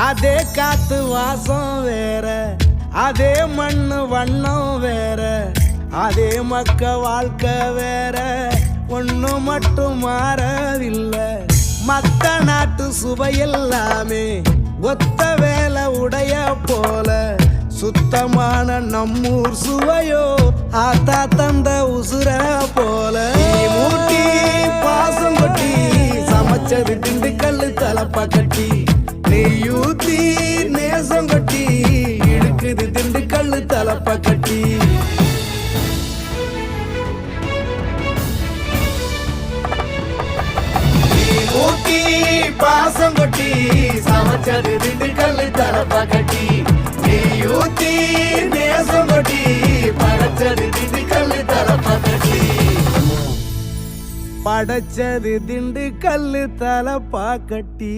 அதே காத்து வாசம் வேற, அதே மண்ணு வண்ணம் வேற, அதே மக்க வாழ்க்கை வேற, ஒண்ணு மட்டும் மாறவில்லை. மத்த நாட்டு சுவையெல்லாமே ஒத்த வேலை உடைய போல, சுத்தமான நம்மூர் சுவையோ ஆத்தா தந்த உசுர போல. மூட்டி பாசம் கொட்டி சமைச்சது திண்டுக்கல்லு தலப்பா கட்டி, நெய்யூத்தி நேசம் கொட்டி இழுக்குது திண்டுக்கல்லு தலப்பா கட்டி. மூட்டி பாசம் கொட்டி சமைச்சது திண்டுக்கல்லு தலப்பா கட்டி, நெய்யூத்தி நேசம் கொட்டி படைச்சது திண்டுக்கல்லு தலப்பா கட்டி. படைச்சது திண்டுக்கல்லு தலப்பா கட்டி.